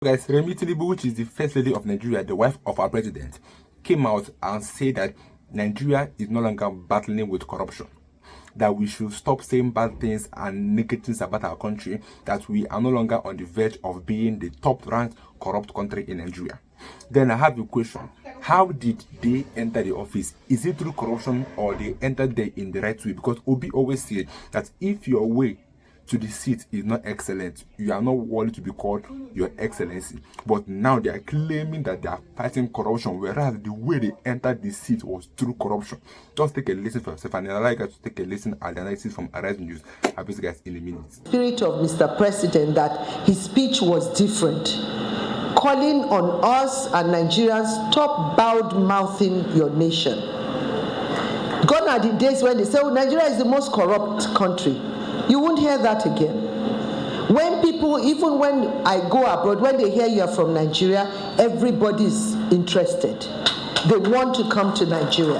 Guys, Remi Tinubu, which is the first lady of Nigeria, the wife of our president, came out and said that Nigeria is no longer battling with corruption, that we should stop saying bad things and negative things about our country, that we are no longer on the verge of being the top-ranked corrupt country in Nigeria. Then I have a question. How did they enter the office? Is it through corruption or they entered there in the right way? Because Obi always said that if your way to the seat is not excellent, you are not worthy to be called your excellency. But now they are claiming that they are fighting corruption, whereas the way they entered the seat was through corruption. Just take a listen for yourself, and I'd like us to take a listen at the analysis from Arise News. I'll be guys in a minute. Spirit of Mr. President, that his speech was different, calling on us and Nigerians, stop bad-mouthing your nation. Gone are the days when they say, oh, Nigeria is the most corrupt country. You won't hear that again. When people, even when I go abroad, when they hear you are from Nigeria, everybody's interested. They want to come to Nigeria.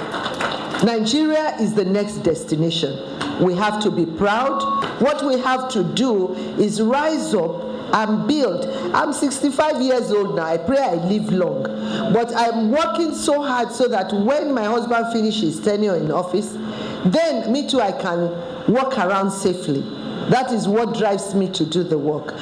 Nigeria is the next destination. We have to be proud. What we have to do is rise up and build. I'm 65 years old now. I pray I live long. But I'm working so hard so that when my husband finishes tenure in office, then me too, I can walk around safely. That is what drives me to do the work.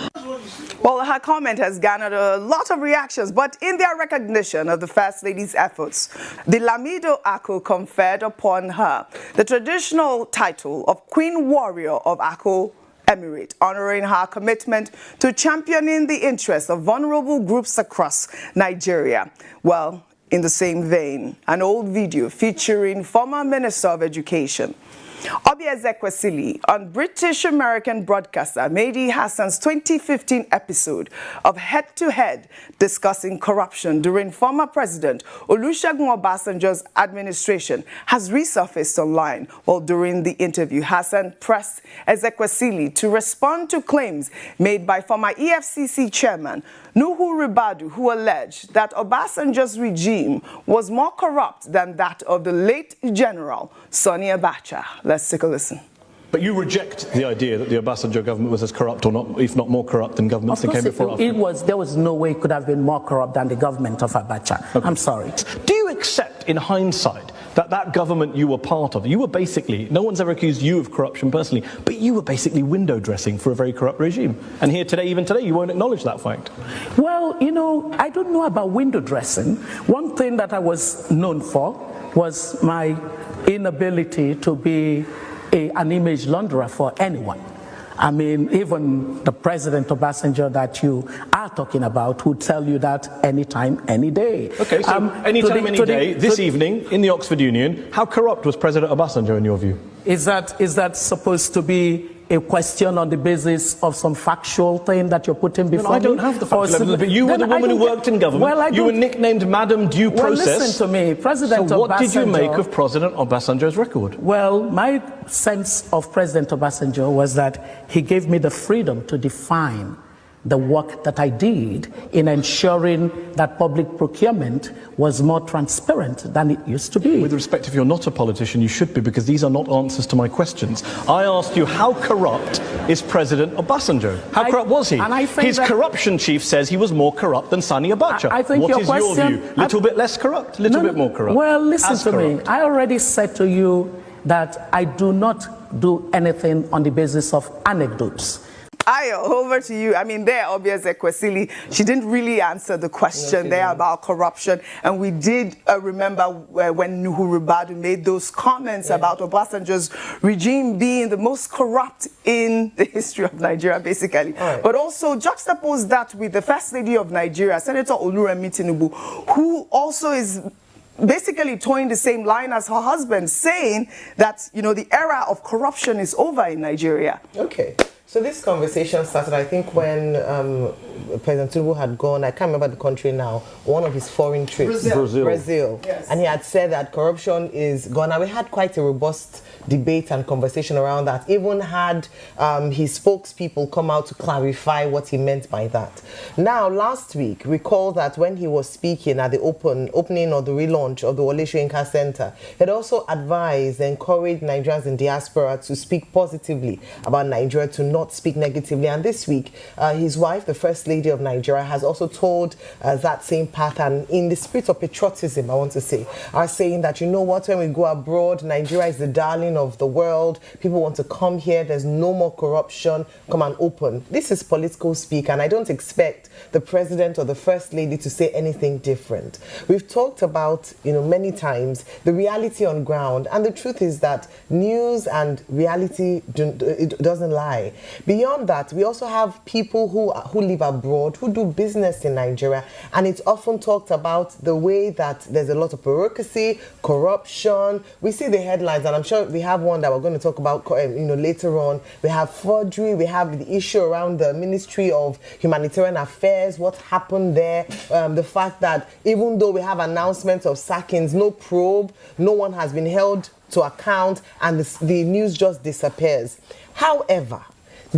Well, her comment has garnered a lot of reactions, but in their recognition of the First Lady's efforts, the Lamido Ako conferred upon her the traditional title of Queen Warrior of Ako Emirate, honoring her commitment to championing the interests of vulnerable groups across Nigeria. Well, in the same vein, an old video featuring former Minister of Education Obieze on British-American broadcaster Mehdi Hassan's 2015 episode of Head to Head discussing corruption during former President Olusegun Obasanjo's administration has resurfaced online. Well, during the interview, Hassan pressed Ezekwesili to respond to claims made by former EFCC chairman Nuhu Ribadu, who alleged that Obasanjo's regime was more corrupt than that of the late General Sani Abacha. Let's take a listen. But you reject the idea that the Obasanjo government was as corrupt, or not, if not more corrupt, than governments that came before us? There was no way it could have been more corrupt than the government of Abacha. Okay. I'm sorry. Do you accept, in hindsight, that that government you were part of, you were basically, no one's ever accused you of corruption personally, but you were basically window dressing for a very corrupt regime? And here today, even today, you won't acknowledge that fact. Well, you know, I don't know about window dressing. One thing that I was known for was my inability to be an image launderer for anyone. I mean, even the President Obasanjo that you are talking about would tell you that anytime, any day. Okay, so anytime, any day, this evening, in the Oxford Union, how corrupt was President Obasanjo in your view? Is that supposed to be a question on the basis of some factual thing that you're putting before me? I don't have the factual, but you were the woman who worked in government. Well, you were nicknamed Madam Due Process. Well, listen to me, President Obasanjo. So what did you make of President Obasanjo's record? Well, my sense of President Obasanjo was that he gave me the freedom to define the work that I did in ensuring that public procurement was more transparent than it used to be. With respect, if you're not a politician, you should be, because these are not answers to my questions. I asked you, how corrupt is President Obasanjo? How corrupt was he? His corruption chief says he was more corrupt than Sani Abacha. What is your view? Little bit less corrupt? Little bit more corrupt? Well, listen to me. I already said to you that I do not do anything on the basis of anecdotes. Ayo, over to you. I mean, there, obviously, Ezekwesili, she didn't really answer the question there about corruption. And we did remember when Nuhu Ribadu made those comments about Obasanjo's regime being the most corrupt in the history of Nigeria, basically. Right. But also juxtapose that with the First Lady of Nigeria, Senator Remi Tinubu, who also is basically towing the same line as her husband, saying that, you know, the era of corruption is over in Nigeria. Okay. So this conversation started, I think, when President Tinubu had gone, I can't remember the country now, one of his foreign trips. Brazil. Yes. And he had said that corruption is gone. And we had quite a robust debate and conversation around that. Even had his spokespeople come out to clarify what he meant by that. Now, last week, recall that when he was speaking at the opening or the relaunch of the Wole Soyinka Center, he had also advised and encouraged Nigerians in diaspora to speak positively about Nigeria, to not not speak negatively. And this week, his wife, the First Lady of Nigeria, has also told that same path, and in the spirit of patriotism, I want to say, are saying that, you know what, when we go abroad, Nigeria is the darling of the world. People want to come here. There's no more corruption. Come and open. This is political speak, and I don't expect the President or the First Lady to say anything different. We've talked about, many times, the reality on ground, and the truth is that news and reality, it doesn't lie. Beyond that, we also have people who live abroad, who do business in Nigeria, and it's often talked about the way that there's a lot of bureaucracy, corruption. We see the headlines, and I'm sure we have one that we're going to talk about later on. We have forgery, we have the issue around the Ministry of Humanitarian Affairs, what happened there, the fact that even though we have announcements of sackings, no probe, no one has been held to account, and the news just disappears. However,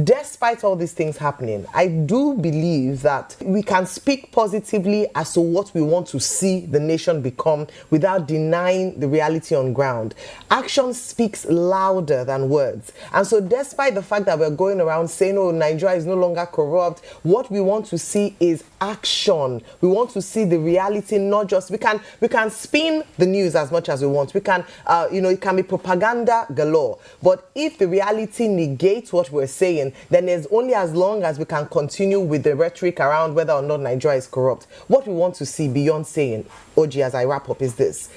despite all these things happening, I do believe that we can speak positively as to what we want to see the nation become without denying the reality on ground. Action speaks louder than words. And so despite the fact that we're going around saying, oh, Nigeria is no longer corrupt, what we want to see is action. We want to see the reality, not just, we can spin the news as much as we want. We can, it can be propaganda galore. But if the reality negates what we're saying, then it's only as long as we can continue with the rhetoric around whether or not Nigeria is corrupt. What we want to see beyond saying, OG, as I wrap up, is this.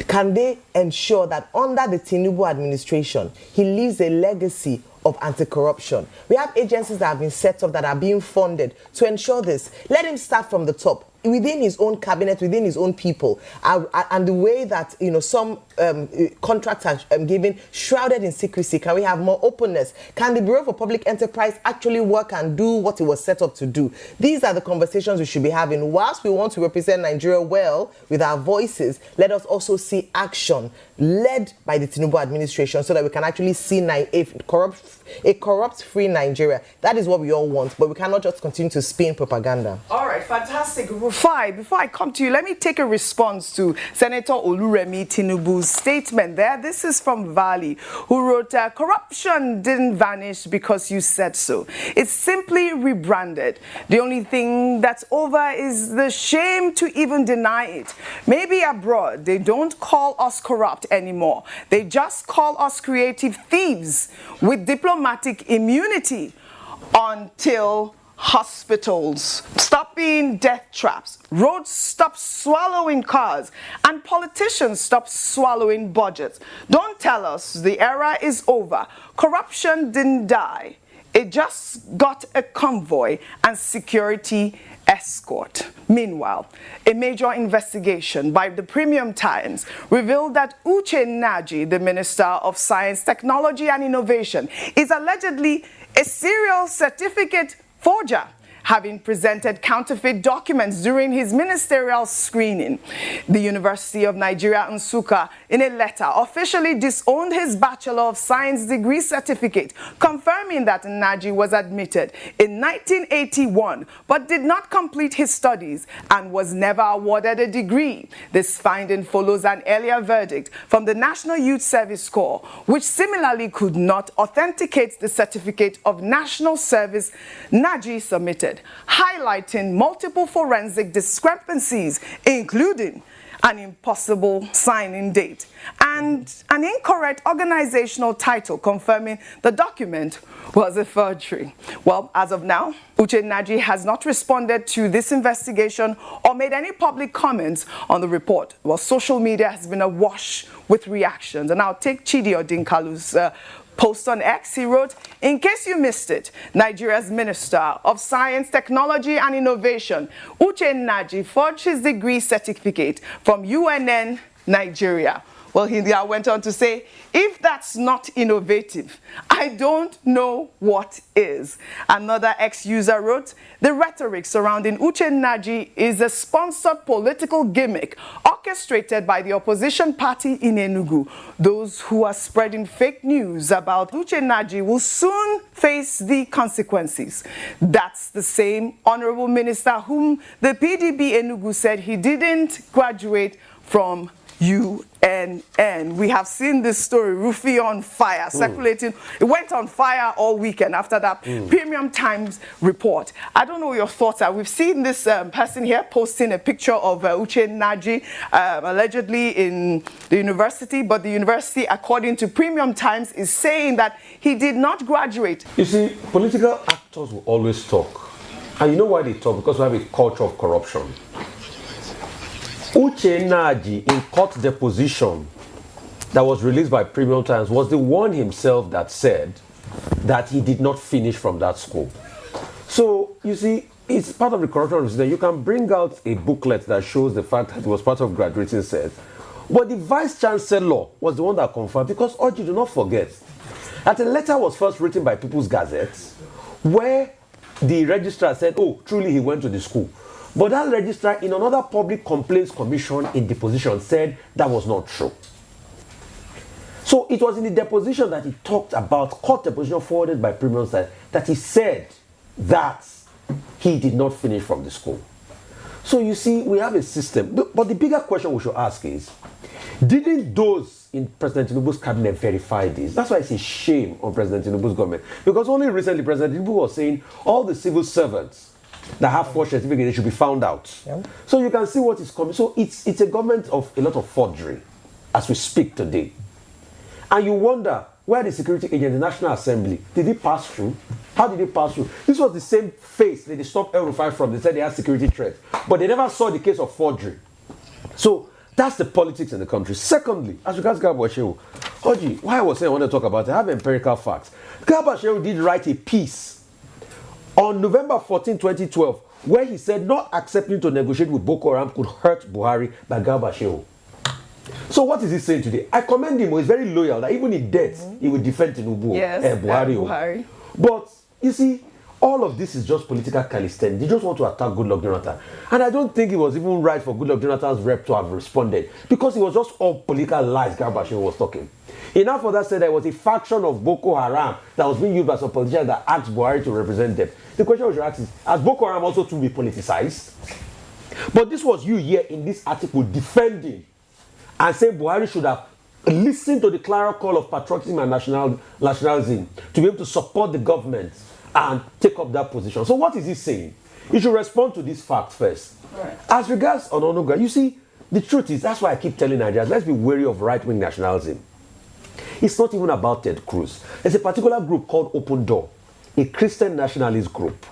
Can they ensure that under the Tinubu administration, he leaves a legacy of anti-corruption? We have agencies that have been set up that are being funded to ensure this. Let him start from the top, within his own cabinet, within his own people, and the way that some contracts are given, shrouded in secrecy. Can we have more openness? Can the Bureau for Public Enterprise actually work and do what it was set up to do? These are the conversations we should be having. Whilst we want to represent Nigeria well with our voices, let us also see action led by the Tinubu administration so that we can actually see a corrupt-free Nigeria. That is what we all want, but we cannot just continue to spin propaganda. All right, fantastic. Before I come to you, let me take a response to Senator Remi Tinubu's statement there. This is from Valley, who wrote, corruption didn't vanish because you said so. It's simply rebranded. The only thing that's over is the shame to even deny it. Maybe abroad, they don't call us corrupt anymore. They just call us creative thieves with diplomatic immunity until hospitals stop being death traps, roads stop swallowing cars, and politicians stop swallowing budgets. Don't tell us the era is over. Corruption didn't die. It just got a convoy and security escort. Meanwhile, a major investigation by the Premium Times revealed that Uche Naji, the Minister of Science, Technology and Innovation, is allegedly a serial certificate forger, having presented counterfeit documents during his ministerial screening. The University of Nigeria, Nsukka, in a letter, officially disowned his Bachelor of Science degree certificate, confirming that Naji was admitted in 1981, but did not complete his studies and was never awarded a degree. This finding follows an earlier verdict from the National Youth Service Corps, which similarly could not authenticate the certificate of national service Naji submitted, highlighting multiple forensic discrepancies, including an impossible signing date and an incorrect organizational title confirming the document was a forgery. Well, as of now, Uche Naji has not responded to this investigation or made any public comments on the report. Well, social media has been awash with reactions, and I'll take Chidi Odinkalu's post on X. He wrote, in case you missed it, Nigeria's Minister of Science, Technology and Innovation, Uche Naji, forged his degree certificate from UNN, Nigeria. Well, he went on to say, if that's not innovative, I don't know what is. Another ex-user wrote, the rhetoric surrounding Uche Naji is a sponsored political gimmick orchestrated by the opposition party in Enugu. Those who are spreading fake news about Uche Naji will soon face the consequences. That's the same honorable minister whom the PDP Enugu said he didn't graduate from UNN. And we have seen this story, Rufy on fire, circulating. It went on fire all weekend after that Premium Times report. I don't know what your thoughts are. We've seen this person here posting a picture of Uche Naji allegedly in the university, but the university, according to Premium Times, is saying that he did not graduate. You see, political actors will always talk. And you know why they talk? Because we have a culture of corruption. Uche Naji, in court deposition that was released by Premium Times, was the one himself that said that he did not finish from that school. So, you see, it's part of the corruption resistance. You can bring out a booklet that shows the fact that it was part of graduating set. But the vice chancellor was the one that confirmed, because, Oji, do not forget, that a letter was first written by People's Gazette, where the registrar said, oh, truly he went to the school. But that registrar in another public complaints commission in deposition said that was not true. So it was in the deposition that he talked about, court deposition forwarded by Premium Times, that he said that he did not finish from the school. So you see, we have a system. But the bigger question we should ask is, didn't those in President Tinubu's cabinet verify this? That's why it's a shame on President Tinubu's government. Because only recently President Tinubu was saying all the civil servants that have forged certificates, they should be found out. Yeah. So you can see what is coming. So it's a government of a lot of forgery as we speak today. And you wonder, where the security agent, the National Assembly, did he pass through? How did he pass through? This was the same face that they stopped El-Rufai from. They said they had security threats. But they never saw the case of forgery. So that's the politics in the country. Secondly, as regards Garba Shehu, Oji, why I was saying I want to talk about it, I have empirical facts. Garba Shehu did write a piece on November 14, 2012, where he said not accepting to negotiate with Boko Haram could hurt Buhari by Garba Shehu. So what is he saying today? I commend him. He's very loyal. That even in death, he will defend Tinubu, Buhari. But you see, all of this is just political calisthenics. They just want to attack Goodluck Jonathan. And I don't think it was even right for Goodluck Jonathan's rep to have responded, because it was just all political lies Garba Shehu was talking. Enough for that said, there was a faction of Boko Haram that was being used by some politicians that asked Buhari to represent them. The question we should ask is, has Boko Haram also to be politicized? But this was you here in this article defending and saying Buhari should have listened to the clear call of patriotism and nationalism to be able to support the government and take up that position. So what is he saying? He should respond to this fact first. Right. As regards Ononuga, you see, the truth is, that's why I keep telling Nigerians, let's be wary of right-wing nationalism. It's not even about Ted Cruz. There's a particular group called Open Door, a Christian nationalist group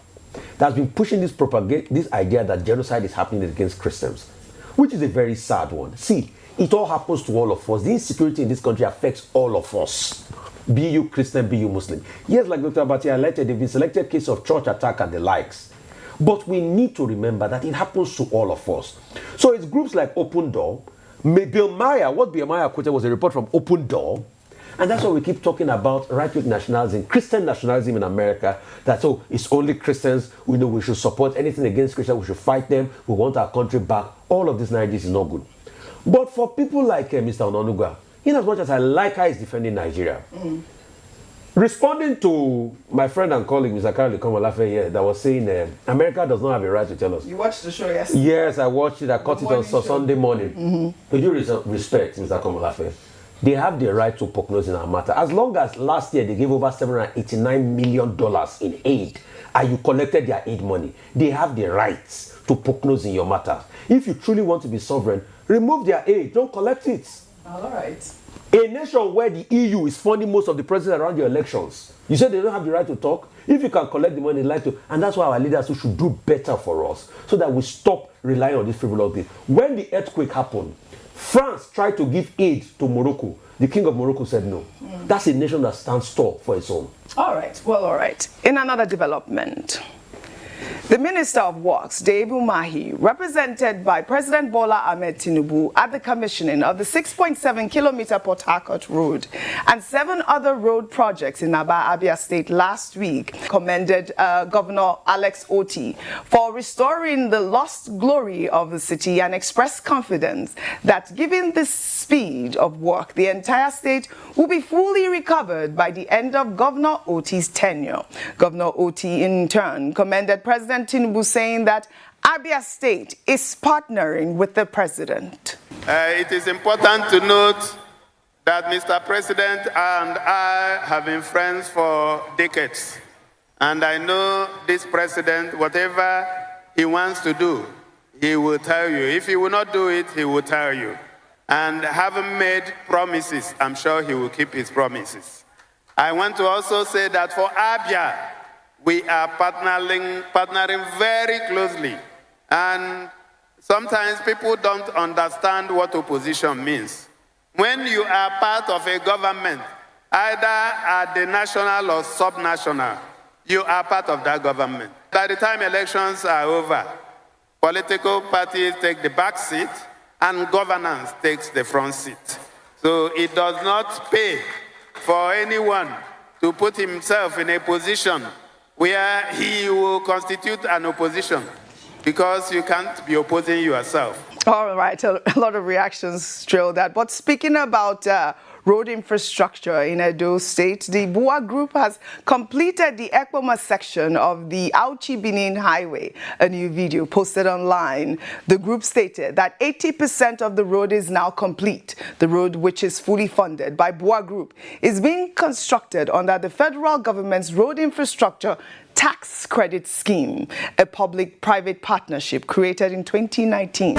that's been pushing this idea that genocide is happening against Christians, which is a very sad one. See, it all happens to all of us. The insecurity in this country affects all of us. Be you Christian, be you Muslim. Yes, like Dr. Abati highlighted, they've been selected cases of church attack and the likes. But we need to remember that it happens to all of us. So it's groups like Open Door. Bill Maher, what Bill Maher quoted was a report from Open Door. And that's why we keep talking about right-wing nationalism, Christian nationalism in America, that, oh, it's only Christians, we know we should support anything against Christians, we should fight them, we want our country back. All of this narrative is not good. But for people like Mr. Ononuga, in as much as I like how he's defending Nigeria, responding to my friend and colleague, Mr. Karoli Komolafe here, that was saying America does not have a right to tell us. You watched the show yesterday? Yes, I watched it. I caught it on Sunday morning. With due respect, Mr. Komolafe, they have the right to prognose in our matter. As long as last year they gave over $789 million in aid and you collected their aid money, they have the rights to prognose in your matter. If you truly want to be sovereign, remove their aid, don't collect it. All right. A nation where the EU is funding most of the presidents around your elections, you said they don't have the right to talk? If you can collect the money, they like to. And that's why our leaders should do better for us, so that we stop relying on this frivolous thing. When the earthquake happened, France tried to give aid to Morocco. The king of Morocco said no. That's a nation that stands tall for its own. All right. Well, all right. In another development, the Minister of Works, Deibu Mahi, represented by President Bola Ahmed Tinubu at the commissioning of the 6.7-kilometer Port Harcourt Road and 7 other road projects in Aba, Abia State last week, commended Governor Alex Otti for restoring the lost glory of the city and expressed confidence that given the speed of work, the entire state will be fully recovered by the end of Governor Otti's tenure. Governor Otti, in turn, commended President Tinubu, saying that Abia State is partnering with the president. It is important to note that Mr. President and I have been friends for decades. And I know this president, whatever he wants to do, he will tell you. If he will not do it, he will tell you. And having made promises, I'm sure he will keep his promises. I want to also say that for Abia, we are partnering very closely. And sometimes people don't understand what opposition means. When you are part of a government, either at the national or subnational, you are part of that government. By the time elections are over, political parties take the back seat and governance takes the front seat. So it does not pay for anyone to put himself in a position where he will constitute an opposition, because you can't be opposing yourself. All right, a lot of reactions trail that. But speaking about road infrastructure in Edo State, the Bua Group has completed the Ekpoma section of the Auchi-Benin Highway. A new video posted online. The group stated that 80% of the road is now complete. The road, which is fully funded by Bua Group, is being constructed under the federal government's road infrastructure tax credit scheme, a public-private partnership created in 2019.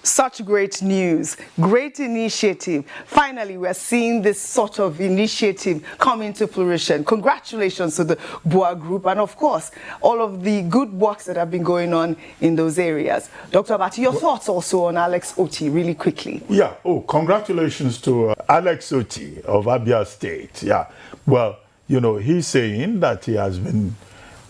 Such great news, great initiative. Finally, we're seeing this sort of initiative come into fruition. Congratulations to the Bua Group and, of course, all of the good works that have been going on in those areas. Dr. Abati, your thoughts also on Alex Oti, really quickly. Yeah, congratulations to Alex Oti of Abia State. Yeah, well, you know, he's saying that he has been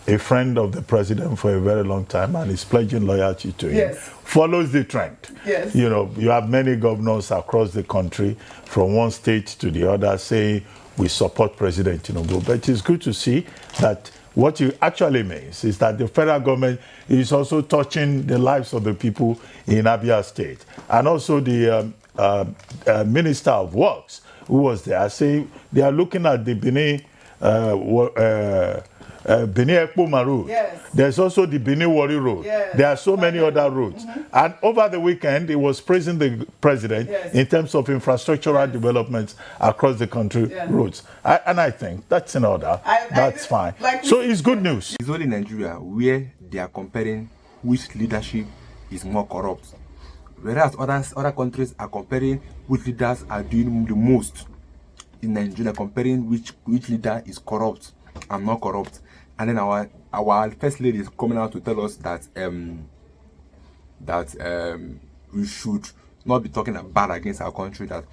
a friend of the president for a very long time and is pledging loyalty to him. Yes. Follows the trend. Yes. You know, you have many governors across the country from one state to the other saying we support President Tinubu. But it's good to see that what it actually means is that the federal government is also touching the lives of the people in Abia State. And also the Minister of Works, who was there, saying they are looking at the Benin Ekpoma Road. Yes. There's also the Benin Wari Road. Yes. There are so many other roads. And over the weekend, he was praising the president in terms of infrastructural developments across the country roads. And I think that's in order. That's fine. So it's good news. It's only Nigeria where they are comparing which leadership is more corrupt. Whereas other countries are comparing which leaders are doing the most. In Nigeria, comparing which leader is corrupt and not corrupt. And then our first lady is coming out to tell us that we should not be talking bad against our country, that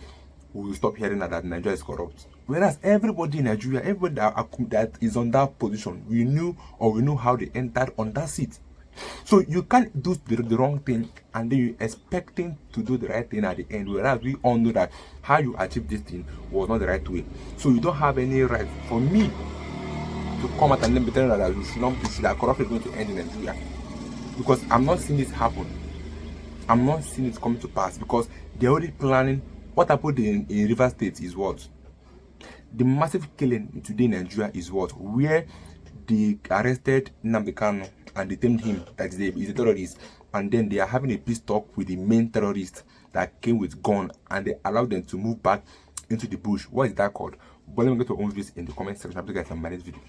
we will stop hearing that Nigeria is corrupt. Whereas everybody in Nigeria, everybody that is on that position, we knew how they entered on that seat. So you can't do the wrong thing and then you're expecting to do the right thing at the end, whereas we all know that how you achieve this thing was not the right way. So you don't have any right for me to come out and then be telling that corruption is going to end in Nigeria. Because I'm not seeing this happen. I'm not seeing it come to pass because they're already planning. What happened in River State is what? The massive killing today in Nigeria is what? Where they arrested Nnamdi Kanu and detained him that he's a terrorist, and then they are having a peace talk with the main terrorist that came with gun, and they allowed them to move back into the bush. What is that called? But let me get your own views in the comment section. I'll get some video.